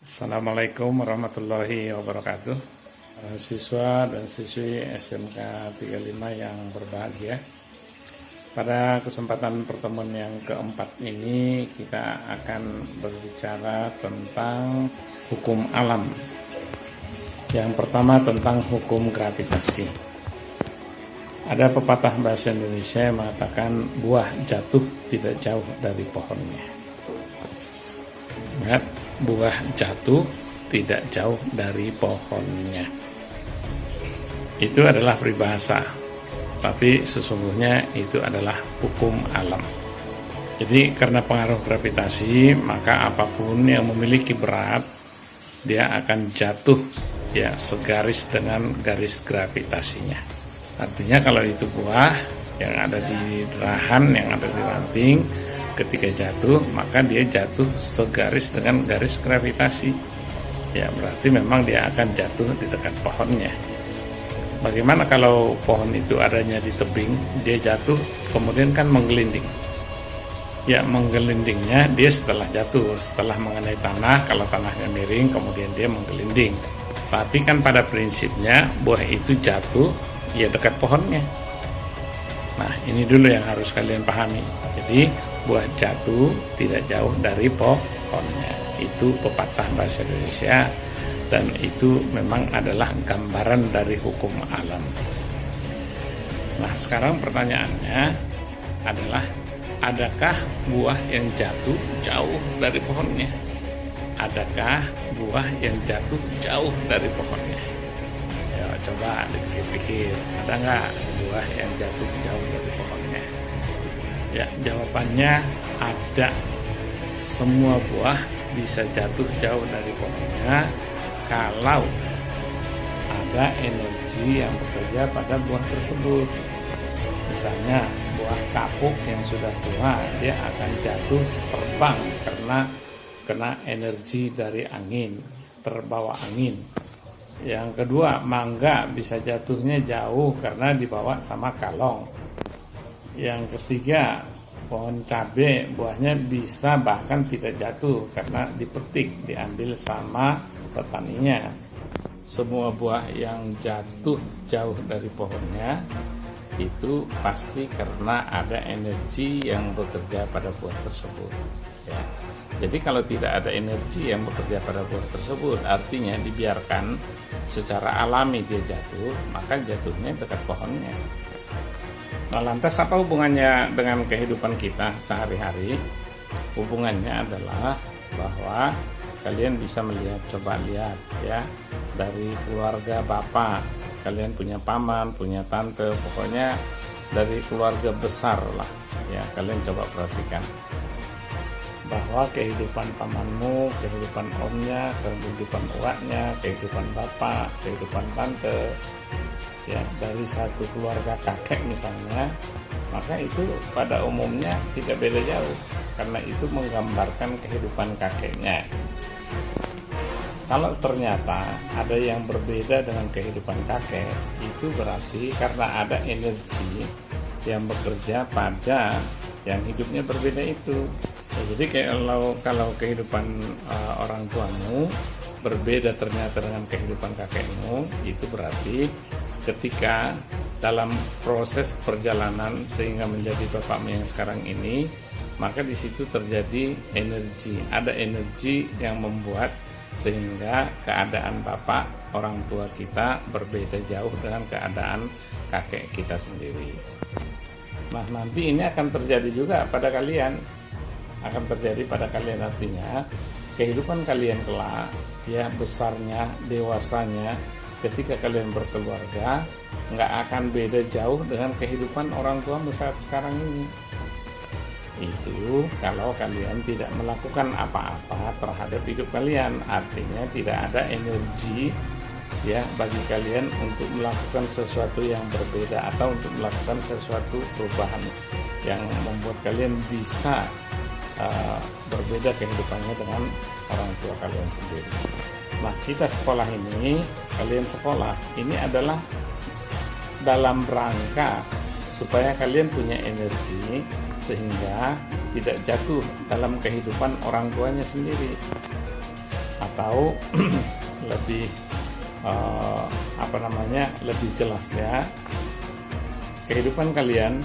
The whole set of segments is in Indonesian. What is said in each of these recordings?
Assalamualaikum warahmatullahi wabarakatuh. Siswa dan siswi SMK 35 yang berbahagia. Pada kesempatan pertemuan yang keempat ini kita akan berbicara tentang hukum alam. Yang pertama tentang hukum gravitasi. Ada pepatah bahasa Indonesia yang mengatakan buah jatuh tidak jauh dari pohonnya. Lihat, buah jatuh tidak jauh dari pohonnya. Itu adalah peribahasa, tapi sesungguhnya itu adalah hukum alam. Jadi karena pengaruh gravitasi, maka apapun yang memiliki berat, dia akan jatuh ya segaris dengan garis gravitasinya. Artinya kalau itu buah yang ada di dahan, yang ada di ranting, ketika jatuh maka dia jatuh segaris dengan garis gravitasi. Ya berarti memang dia akan jatuh di dekat pohonnya. Bagaimana kalau pohon itu adanya di tebing, dia jatuh kemudian kan menggelinding. Ya menggelindingnya dia setelah jatuh, setelah mengenai tanah, kalau tanahnya miring kemudian dia menggelinding. Tapi kan pada prinsipnya buah itu jatuh ya dekat pohonnya. Nah ini dulu yang harus kalian pahami. Jadi buah jatuh tidak jauh dari pohonnya. Itu pepatah bahasa Indonesia dan itu memang adalah gambaran dari hukum alam. Nah sekarang pertanyaannya adalah, adakah buah yang jatuh jauh dari pohonnya? Adakah buah yang jatuh jauh dari pohonnya? Ya coba dipikir-pikir, ada nggak buah yang jatuh jauh dari pohonnya? Ya, jawabannya ada. Semua buah bisa jatuh jauh dari pohonnya kalau ada energi yang bekerja pada buah tersebut. Misalnya buah kapuk yang sudah tua, dia akan jatuh terbang karena kena energi dari angin, terbawa angin. Yang kedua, mangga bisa jatuhnya jauh karena dibawa sama kalong. Yang ketiga, pohon cabai buahnya bisa bahkan tidak jatuh karena dipetik, diambil sama petaninya. Semua buah yang jatuh jauh dari pohonnya itu pasti karena ada energi yang bekerja pada buah tersebut. Ya. Jadi kalau tidak ada energi yang bekerja pada buah tersebut, artinya dibiarkan secara alami dia jatuh, maka jatuhnya dekat pohonnya. Nah, lantas apa hubungannya dengan kehidupan kita sehari-hari? Hubungannya adalah bahwa kalian bisa melihat, coba lihat ya, dari keluarga bapak, kalian punya paman, punya tante, pokoknya dari keluarga besar lah ya, kalian coba perhatikan bahwa kehidupan pamanmu, kehidupan omnya, kehidupan uaknya, kehidupan bapak, kehidupan tante, ya dari satu keluarga kakek misalnya, maka itu pada umumnya tidak beda jauh karena itu menggambarkan kehidupan kakeknya. Kalau ternyata ada yang berbeda dengan kehidupan kakek, itu berarti karena ada energi yang bekerja pada yang hidupnya berbeda itu. Ya, jadi kalau kehidupan orang tuamu berbeda ternyata dengan kehidupan kakekmu, itu berarti ketika dalam proses perjalanan sehingga menjadi bapakmu yang sekarang ini, maka di situ terjadi energi, ada energi yang membuat sehingga keadaan bapak orang tua kita berbeda jauh dengan keadaan kakek kita sendiri. Nah nanti ini akan terjadi juga pada kalian, artinya kehidupan kalian kelak ya, besarnya, dewasanya ketika kalian berkeluarga nggak akan beda jauh dengan kehidupan orang tua saat sekarang ini. Itu kalau kalian tidak melakukan apa-apa terhadap hidup kalian, artinya tidak ada energi ya bagi kalian untuk melakukan sesuatu yang berbeda atau untuk melakukan sesuatu perubahan yang membuat kalian bisa berbeda kehidupannya dengan orang tua kalian sendiri. Nah kita sekolah ini, kalian sekolah ini adalah dalam rangka supaya kalian punya energi sehingga tidak jatuh dalam kehidupan orang tuanya sendiri. tahu lebih lebih jelasnya, kehidupan kalian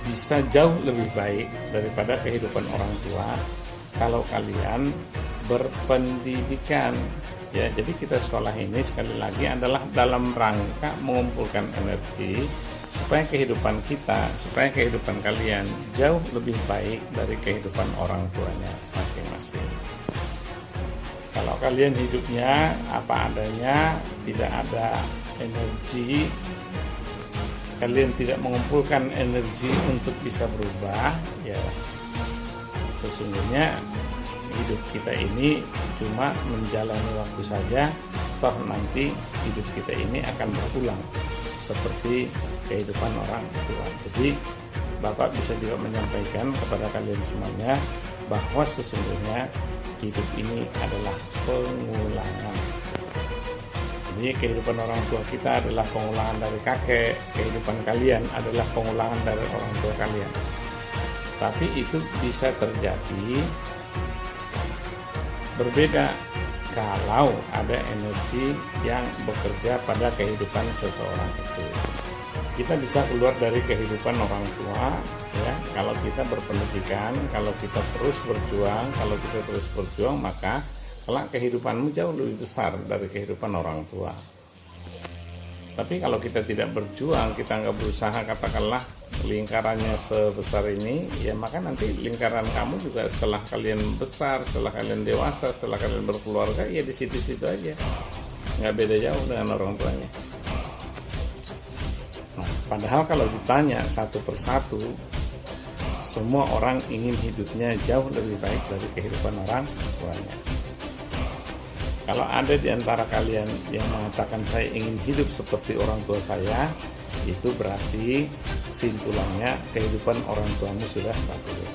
bisa jauh lebih baik daripada kehidupan orang tua kalau kalian berpendidikan. Ya, jadi kita sekolah ini sekali lagi adalah dalam rangka mengumpulkan energi supaya kehidupan kita, supaya kehidupan kalian jauh lebih baik dari kehidupan orang tuanya masing-masing. Kalau kalian hidupnya apa adanya, tidak ada energi, kalian tidak mengumpulkan energi untuk bisa berubah, ya sesungguhnya hidup kita ini cuma menjalani waktu saja, toh nanti hidup kita ini akan berulang seperti kehidupan orang tua. Jadi Bapak bisa juga menyampaikan kepada kalian semuanya bahwa sesungguhnya hidup ini adalah pengulangan. Jadi kehidupan orang tua kita adalah pengulangan dari kakek, kehidupan kalian adalah pengulangan dari orang tua kalian. Tapi itu bisa terjadi berbeda kalau ada energi yang bekerja pada kehidupan seseorang itu. Kita bisa keluar dari kehidupan orang tua, ya, kalau kita berpendidikan, kalau kita terus berjuang, maka kelak kehidupanmu jauh lebih besar dari kehidupan orang tua. Tapi kalau kita tidak berjuang, kita nggak berusaha, katakanlah lingkarannya sebesar ini, ya maka nanti lingkaran kamu juga setelah kalian besar, setelah kalian dewasa, setelah kalian berkeluarga, ya di situ-situ aja, nggak beda jauh dengan orang tuanya. Nah, padahal kalau ditanya satu persatu, semua orang ingin hidupnya jauh lebih baik dari kehidupan orang tuanya. Kalau ada di antara kalian yang mengatakan saya ingin hidup seperti orang tua saya, itu berarti kesimpulannya kehidupan orang tuamu sudah bagus.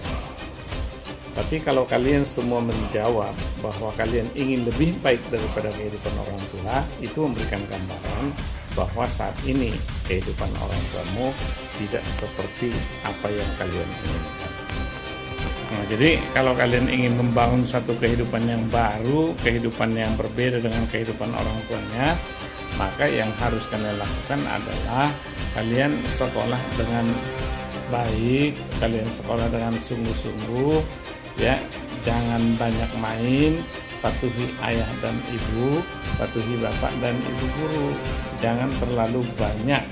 Tapi kalau kalian semua menjawab bahwa kalian ingin lebih baik daripada kehidupan orang tua, itu memberikan gambaran bahwa saat ini kehidupan orang tuamu tidak seperti apa yang kalian inginkan. Nah, jadi kalau kalian ingin membangun satu kehidupan yang baru, kehidupan yang berbeda dengan kehidupan orang tuanya, maka yang harus kalian lakukan adalah kalian sekolah dengan baik, kalian sekolah dengan sungguh-sungguh, ya, jangan banyak main, patuhi ayah dan ibu, patuhi bapak dan ibu guru, jangan terlalu banyak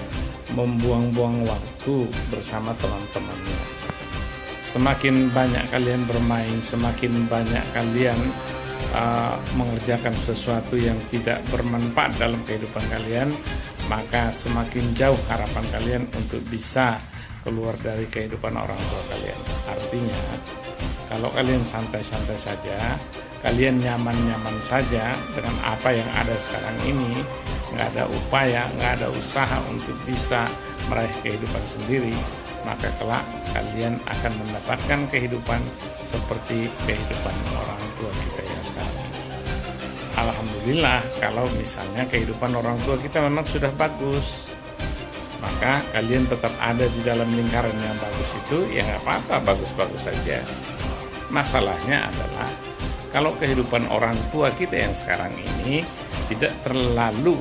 membuang-buang waktu bersama teman-temannya. Semakin banyak kalian bermain, semakin banyak kalian mengerjakan sesuatu yang tidak bermanfaat dalam kehidupan kalian, maka semakin jauh harapan kalian untuk bisa keluar dari kehidupan orang tua kalian. Artinya, kalau kalian santai-santai saja, kalian nyaman-nyaman saja dengan apa yang ada sekarang ini, nggak ada upaya, nggak ada usaha untuk bisa meraih kehidupan sendiri, maka kelak kalian akan mendapatkan kehidupan seperti kehidupan orang tua kita yang sekarang. Alhamdulillah, kalau misalnya kehidupan orang tua kita memang sudah bagus, maka kalian tetap ada di dalam lingkaran yang bagus itu, ya nggak apa-apa, bagus-bagus saja. Masalahnya adalah kalau kehidupan orang tua kita yang sekarang ini tidak terlalu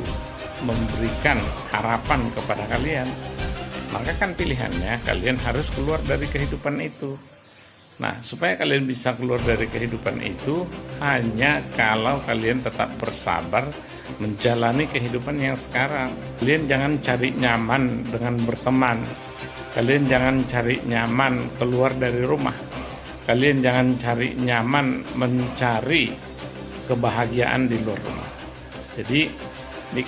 memberikan harapan kepada kalian, maka kan pilihannya kalian harus keluar dari kehidupan itu. Nah, supaya kalian bisa keluar dari kehidupan itu, hanya kalau kalian tetap bersabar menjalani kehidupan yang sekarang. Kalian jangan cari nyaman dengan berteman. Kalian jangan cari nyaman keluar dari rumah. Kalian jangan cari nyaman mencari kebahagiaan di luar rumah. Jadi,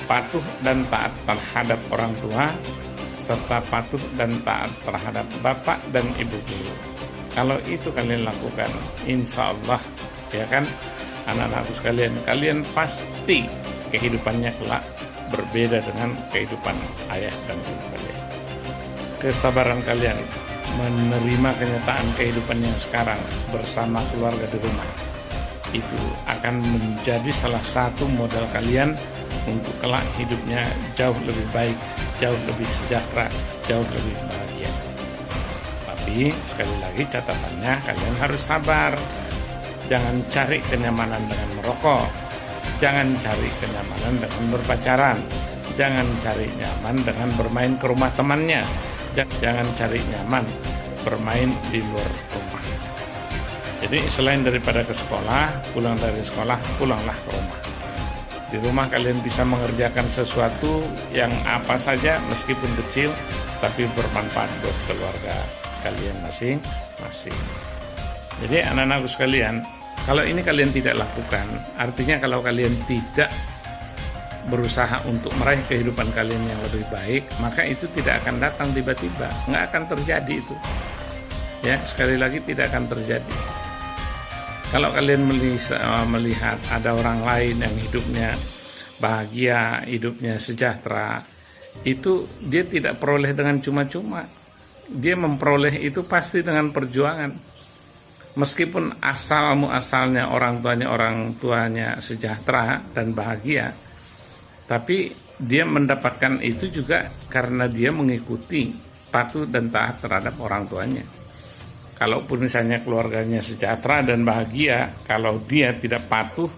patuh dan taat terhadap orang tua, serta patuh dan taat terhadap bapak dan ibu guru. Kalau itu kalian lakukan, insya Allah, ya kan, anak-anakku sekalian, kalian pasti kehidupannya kelak berbeda dengan kehidupan ayah dan ibu kalian. Kesabaran kalian menerima kenyataan kehidupan yang sekarang bersama keluarga di rumah, itu akan menjadi salah satu modal kalian untuk kelak hidupnya jauh lebih baik, jauh lebih sejahtera, jauh lebih bahagia. Tapi sekali lagi catatannya, kalian harus sabar. Jangan cari kenyamanan dengan merokok. Jangan cari kenyamanan dengan berpacaran. Jangan cari nyaman dengan bermain ke rumah temannya. Jangan cari nyaman bermain di luar rumah. Jadi selain daripada ke sekolah, pulang dari sekolah, pulanglah ke rumah. Di rumah kalian bisa mengerjakan sesuatu yang apa saja meskipun kecil, tapi bermanfaat buat keluarga kalian masing-masing. Jadi anak-anakku sekalian, kalau ini kalian tidak lakukan, artinya kalau kalian tidak berusaha untuk meraih kehidupan kalian yang lebih baik, maka itu tidak akan datang tiba-tiba, nggak akan terjadi itu. Ya, sekali lagi tidak akan terjadi. Kalau kalian melihat ada orang lain yang hidupnya bahagia, hidupnya sejahtera, itu dia tidak peroleh dengan cuma-cuma. Dia memperoleh itu pasti dengan perjuangan. Meskipun asalnya orang tuanya sejahtera dan bahagia, tapi dia mendapatkan itu juga karena dia mengikuti, patuh dan taat terhadap orang tuanya. Kalaupun misalnya keluarganya sejahtera dan bahagia, kalau dia tidak patuh,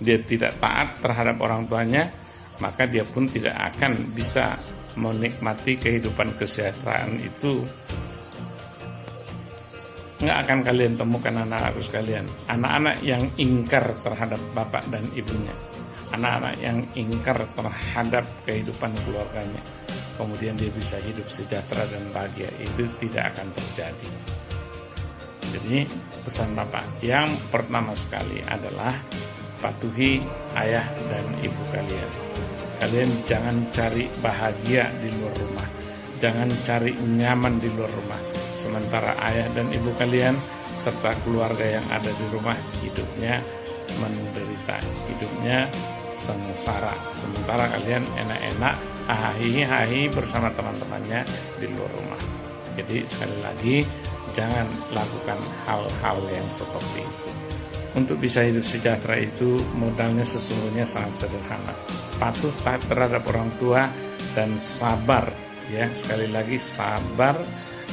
dia tidak taat terhadap orang tuanya, maka dia pun tidak akan bisa menikmati kehidupan kesejahteraan itu. Nggak akan kalian temukan anak-anak sekalian, anak-anak yang ingkar terhadap bapak dan ibunya, anak-anak yang ingkar terhadap kehidupan keluarganya, kemudian dia bisa hidup sejahtera dan bahagia, itu tidak akan terjadi. Jadi pesan bapak yang pertama sekali adalah patuhi ayah dan ibu kalian. Kalian jangan cari bahagia di luar rumah, jangan cari nyaman di luar rumah, sementara ayah dan ibu kalian serta keluarga yang ada di rumah hidupnya menderita, hidupnya sengsara, sementara kalian enak-enak hahi bersama teman-temannya di luar rumah. Jadi sekali lagi, jangan lakukan hal-hal yang seperti itu. Untuk bisa hidup sejahtera itu modalnya sesungguhnya sangat sederhana. Patuh taat terhadap orang tua dan sabar, ya, sekali lagi sabar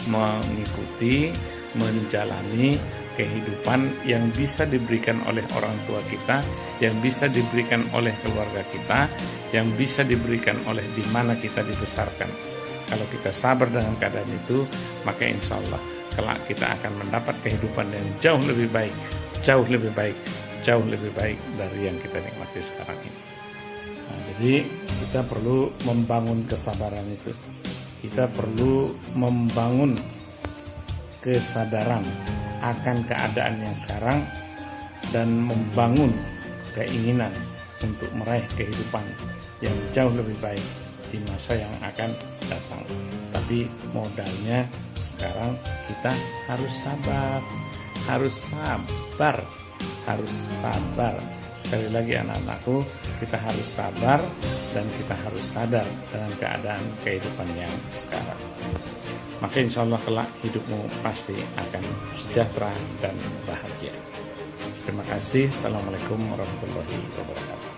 mengikuti, menjalani kehidupan yang bisa diberikan oleh orang tua kita, yang bisa diberikan oleh keluarga kita, yang bisa diberikan oleh di mana kita dibesarkan. Kalau kita sabar dengan keadaan itu, maka insya Allah kelak kita akan mendapat kehidupan yang jauh lebih baik, jauh lebih baik, jauh lebih baik dari yang kita nikmati sekarang ini. Nah, jadi kita perlu membangun kesabaran itu. Kita perlu membangun kesadaran akan keadaan yang sekarang dan membangun keinginan untuk meraih kehidupan yang jauh lebih baik di masa yang akan datang. Tapi modalnya sekarang kita harus sabar, harus sabar, harus sabar. Sekali lagi anak-anakku, kita harus sabar dan kita harus sadar dengan keadaan kehidupan yang sekarang. Maka insya Allah kelak hidupmu pasti akan sejahtera dan bahagia. Terima kasih. Assalamualaikum warahmatullahi wabarakatuh.